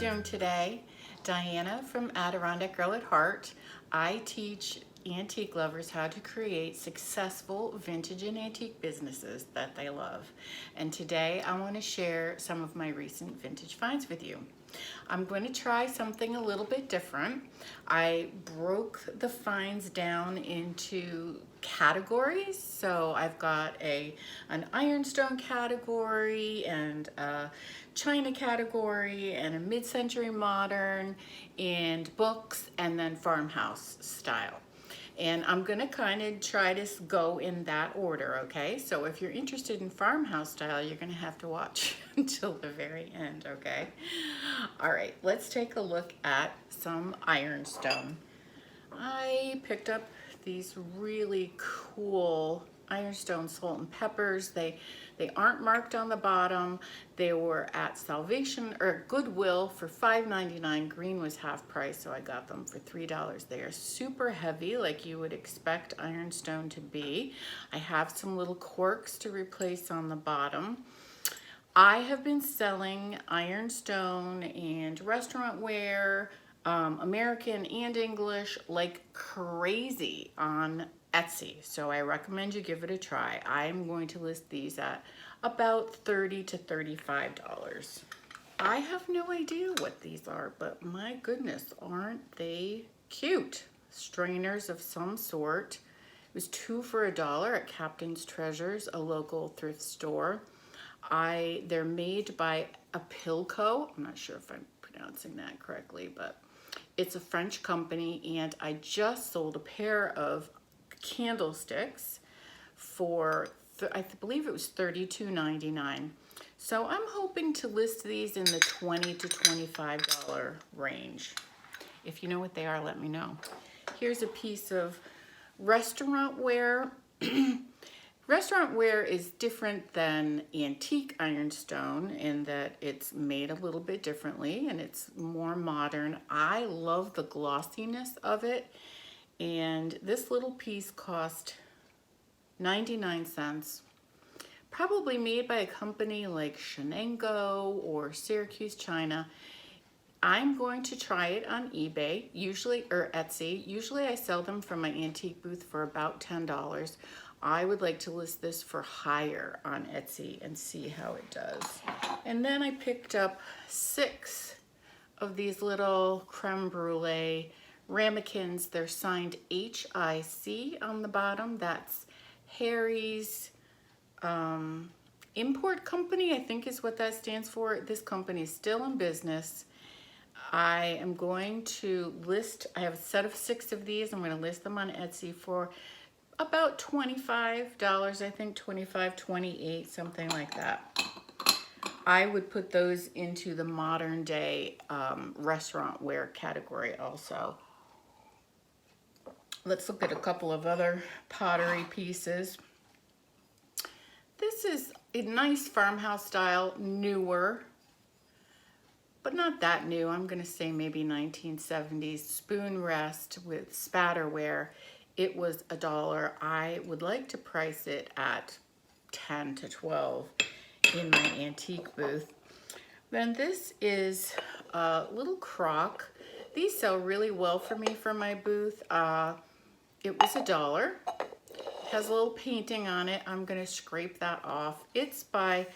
doing today? Diana from Adirondack Girl at Heart. I teach antique lovers how to create successful vintage and antique businesses that they love. And today I want to share some of my recent vintage finds with you. I'm going to try something a little bit different. I broke the finds down into categories. So I've got an ironstone category and a China category and a mid-century modern and books and then farmhouse style. And I'm gonna kind of try to go in that order, okay? So if you're interested in farmhouse style, you're gonna have to watch until the very end, okay? All right, let's take a look at some ironstone. I picked up these really cool ironstone salt and peppers. They aren't marked on the bottom. They were at Salvation or Goodwill for $5.99. Green was half price, so I got them for $3. They are super heavy, like you would expect ironstone to be. I have some little corks to replace on the bottom. I have been selling ironstone and restaurant wear, American and English, like crazy on Etsy. So I recommend you give it a try. I'm going to list these at about $30 to $35. I have no idea what these are, but my goodness, aren't they cute? Strainers of some sort. It was 2 for $1 at Captain's Treasures, a local thrift store. They're made by Apilco. I'm not sure if I'm pronouncing that correctly, but it's a French company, and I just sold a pair of candlesticks for, I believe it was $32.99. So I'm hoping to list these in the $20 to $25 range. If you know what they are, let me know. Here's a piece of restaurant wear. Restaurant wear is different than antique ironstone in that it's made a little bit differently and it's more modern. I love the glossiness of it, and this little piece cost 99 cents. Probably made by a company like Shenango or Syracuse China. I'm going to try it on eBay, or Etsy. Usually I sell them from my antique booth for about $10. I would like to list this for higher on Etsy and see how it does. And then I picked up 6 of these little creme brulee ramekins. They're signed HIC on the bottom. That's Harry's Import Company, I think is what that stands for. This company is still in business. I am going to list, I have a set of 6 of these. I'm going to list them on Etsy for about $25, I think, 25, 28, something like that. I would put those into the modern day restaurant wear category also. Let's look at a couple of other pottery pieces. This is a nice farmhouse style, newer, but not that new. I'm gonna say maybe 1970s spoon rest with spatterware. It was $1. I would like to price it at 10 to 12 in my antique booth. Then this is a little crock. These sell really well for me for my booth. It was $1. Has a little painting on it. I'm gonna scrape that off. It's by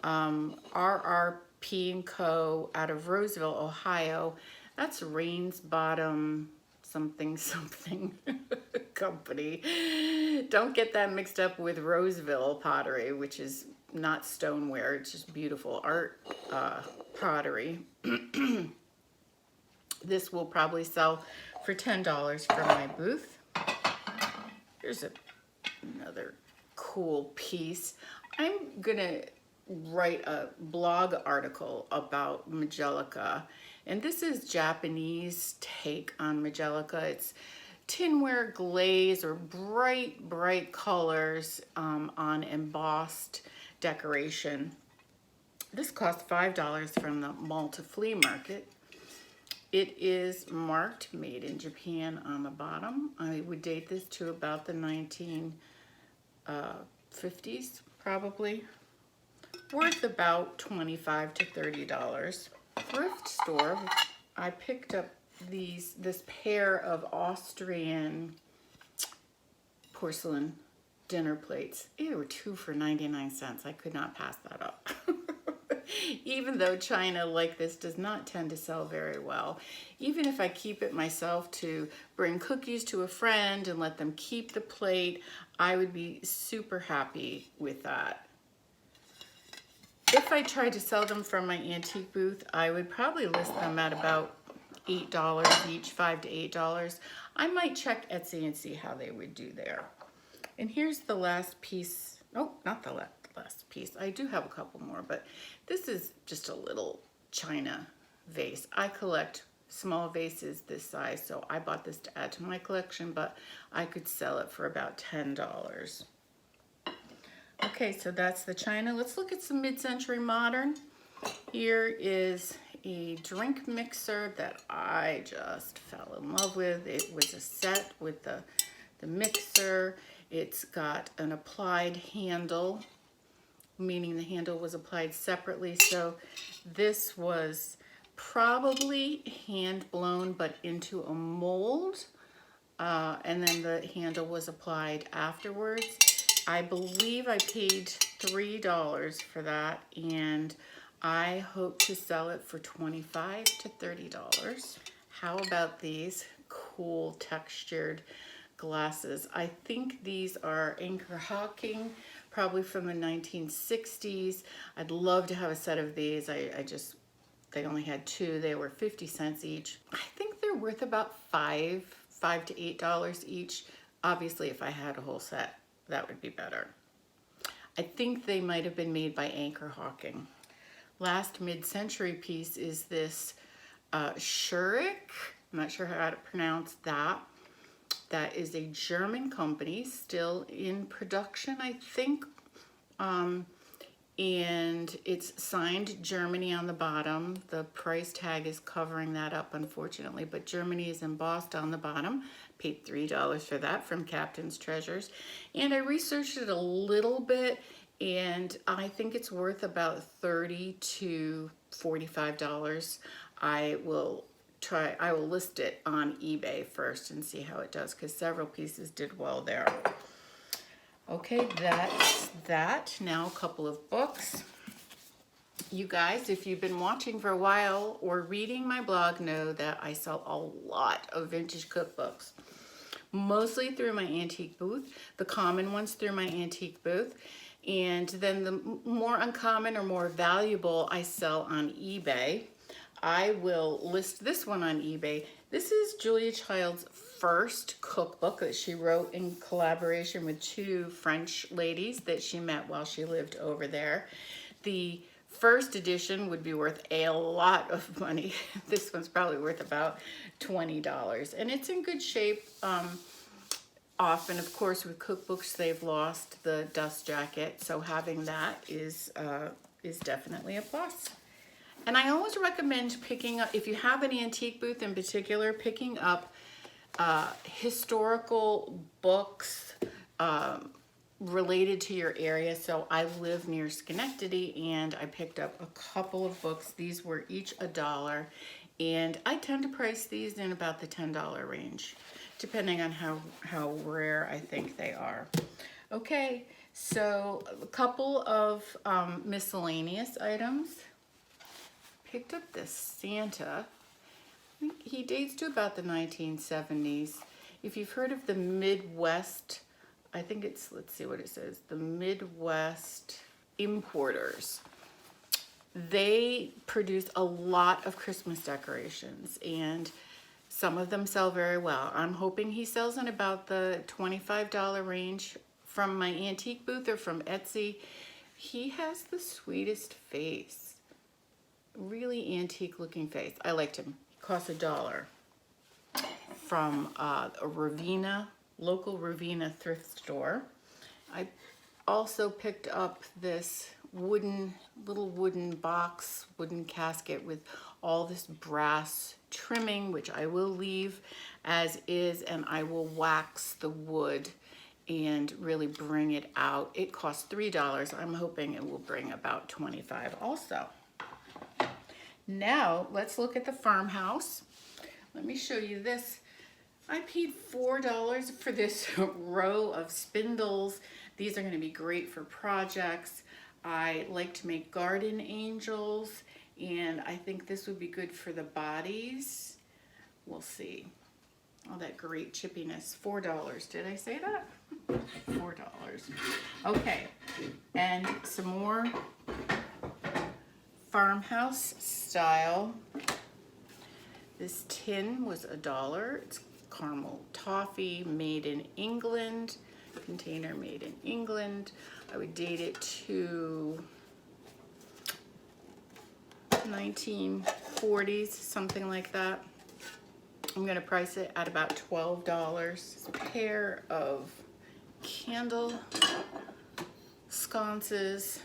RRP & Co. out of Roseville, Ohio. That's Rain's Bottom something company. Don't get that mixed up with Roseville pottery, which is not stoneware. It's just beautiful art pottery. This will probably sell for $10 for my booth. Here's another cool piece. I'm gonna write a blog article about Majolica, and this is Japanese take on Majolica. It's tinware glaze or bright colors on embossed decoration. This cost $5 from the Malta Flea Market. It is marked made in Japan on the bottom. I would date this to about the 1950s, probably. Worth about $25 to $30. thrift store, I picked up this pair of Austrian porcelain dinner plates. They were 2 for 99 cents. I could not pass that up. Even though china like this does not tend to sell very well, even if I keep it myself to bring cookies to a friend and let them keep the plate, I would be super happy with that. If I tried to sell them from my antique booth, I would probably list them at about $8 each, $5 to $8. I might check Etsy and see how they would do there. And here's the last piece. Oh, not the last piece. I do have a couple more, but this is just a little china vase. I collect small vases this size, so I bought this to add to my collection, but I could sell it for about $10. Okay, so that's the china. Let's look at some mid-century modern. Here is a drink mixer that I just fell in love with. It was a set with the mixer. It's got an applied handle, meaning the handle was applied separately. So this was probably hand blown, but into a mold. And then the handle was applied afterwards. I believe I paid $3 for that, and I hope to sell it for $25 to $30. How about these cool textured glasses? I think these are Anchor Hawking, probably from the 1960s. I'd love to have a set of these. They only had 2. They were 50 cents each. I think they're worth about $5 to $8 each. Obviously, if I had a whole set, that would be better. I think they might have been made by Anchor Hawking. Last mid-century piece is this Schurig. I'm not sure how to pronounce that. That is a German company, still in production, I think. And it's signed Germany on the bottom. The price tag is covering that up, unfortunately, but Germany is embossed on the bottom. Paid $3 for that from Captain's Treasures. And I researched it a little bit, and I think it's worth about $30 to $45. I will list it on eBay first and see how it does, because several pieces did well there. Okay, that's that. Now a couple of books. You guys, if you've been watching for a while or reading my blog, know that I sell a lot of vintage cookbooks, mostly through my antique booth, the common ones through my antique booth, and then the more uncommon or more valuable I sell on eBay. I will list this one on eBay. This is Julia Child's first cookbook that she wrote in collaboration with 2 French ladies that she met while she lived over there. The first edition would be worth a lot of money. This one's probably worth about $20, and it's in good shape. Often, of course, with cookbooks, they've lost the dust jacket, so having that is definitely a plus. And I always recommend picking up, if you have an antique booth in particular, picking up historical books related to your area. So I live near Schenectady, and I picked up a couple of books. These were each $1, and I tend to price these in about the $10 range, depending on how rare I think they are. Okay, so a couple of miscellaneous items. Picked up this Santa. He dates to about the 1970s. If you've heard of the Midwest, I think it's, let's see what it says, the Midwest Importers. They produce a lot of Christmas decorations, and some of them sell very well. I'm hoping he sells in about the $25 range from my antique booth or from Etsy. He has the sweetest face. Really antique looking face. I liked him. He cost $1 from a local Ravenna thrift store. I also picked up this little wooden box, wooden casket with all this brass trimming, which I will leave as is, and I will wax the wood and really bring it out. It costs $3. I'm hoping it will bring about $25 also. Now let's look at the Farmhouse. Let me show you this. I paid $4 for this row of spindles. These are going to be great for projects. I like to make garden angels, and I think this would be good for the bodies. We'll see. All that great chippiness. $4. Did I say that? $4. Okay, and some more Farmhouse style. This tin was $1. It's caramel toffee, made in England. Container made in England. I would date it to 1940s, something like that. I'm gonna price it at about $12. A pair of candle sconces,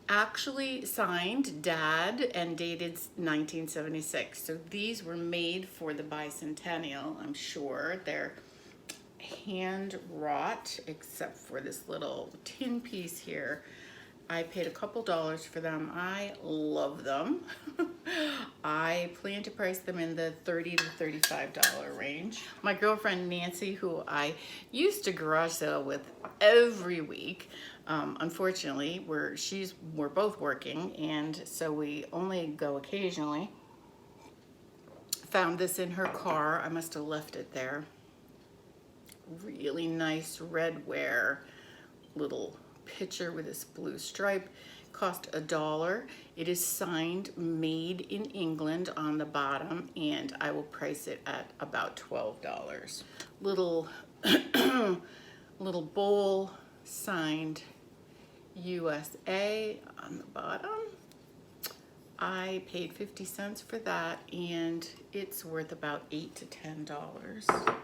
actually signed Dad and dated 1976. So these were made for the bicentennial, I'm sure. They're hand wrought, except for this little tin piece here. I paid a couple dollars for them. I love them. I plan to price them in the $30 to $35 range. My girlfriend Nancy, who I used to garage sale with every week, unfortunately, we're both working, and so we only go occasionally. Found this in her car. I must have left it there. Really nice redware little pitcher with this blue stripe. Cost $1. It is signed made in England on the bottom, and I will price it at about $12. Little little bowl signed USA on the bottom. I paid 50 cents for that, and it's worth about $8 to $10.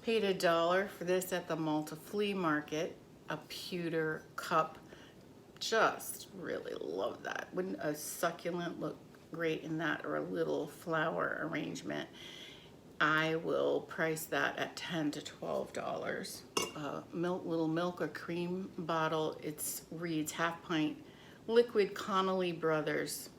Paid $1 for this at the Malta Flea Market. A pewter cup. Just really love that. Wouldn't a succulent look great in that, or a little flower arrangement? I will price that at $10 to $12. Little milk or cream bottle. It reads half pint liquid Connolly Brothers.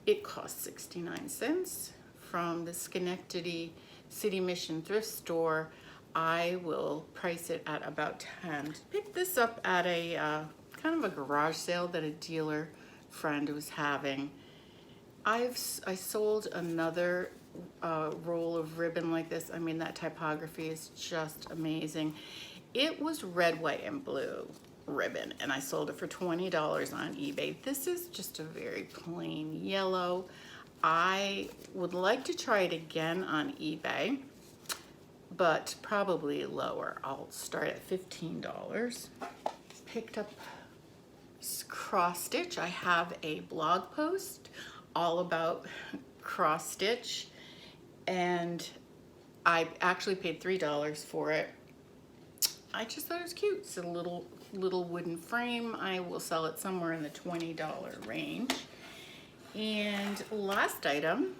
It costs 69 cents from the Schenectady City Mission thrift store. I will price it at about 10. Picked this up at a kind of a garage sale that a dealer friend was having. I sold another roll of ribbon like this. I mean, that typography is just amazing. It was red, white, and blue ribbon, and I sold it for $20 on eBay. This is just a very plain yellow. I would like to try it again on eBay, but probably lower. I'll start at $15. Picked up cross stitch. I have a blog post all about cross stitch, and I actually paid $3 for it. I just thought it was cute. It's a little wooden frame. I will sell it somewhere in the $20 range. And last item,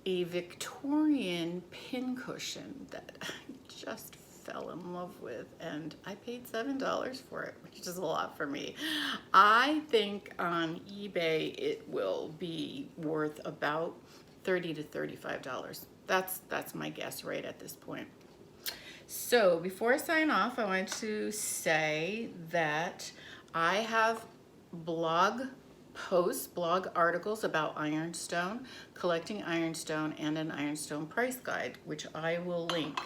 a Victorian pin cushion that I just fell in love with, and I paid $7 for it, which is a lot for me. I think on eBay it will be worth about $30 to $35. That's my guess right at this point. So before I sign off, I want to say that I have blog posts, blog articles about ironstone, collecting ironstone, and an ironstone price guide, which I will link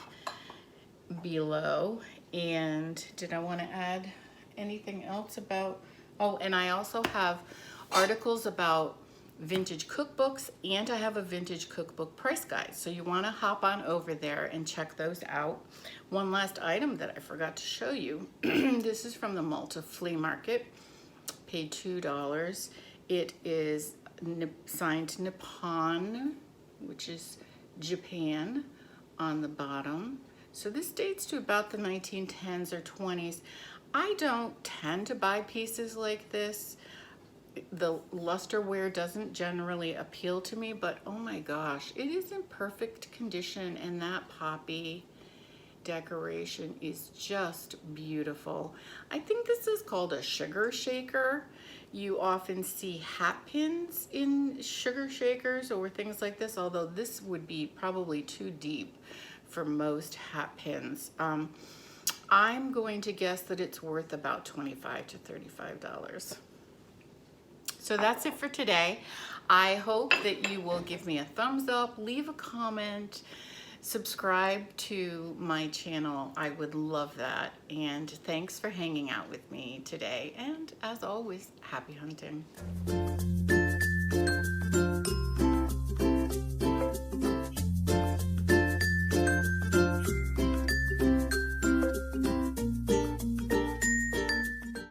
below. And did I want to add anything else about, oh, and I also have articles about vintage cookbooks, and I have a vintage cookbook price guide. So you want to hop on over there and check those out. One last item that I forgot to show you. This is from the Malta Flea Market. Paid $2. It is signed Nippon, which is Japan, on the bottom. So this dates to about the 1910s or 20s. I don't tend to buy pieces like this. The lusterware doesn't generally appeal to me, but oh my gosh, it is in perfect condition, and that poppy decoration is just beautiful. I think this is called a sugar shaker. You often see hat pins in sugar shakers or things like this, although this would be probably too deep for most hat pins. I'm going to guess that it's worth about $25 to $35. So that's it for today. I hope that you will give me a thumbs up, leave a comment, subscribe to my channel. I would love that. And thanks for hanging out with me today. And as always, happy hunting.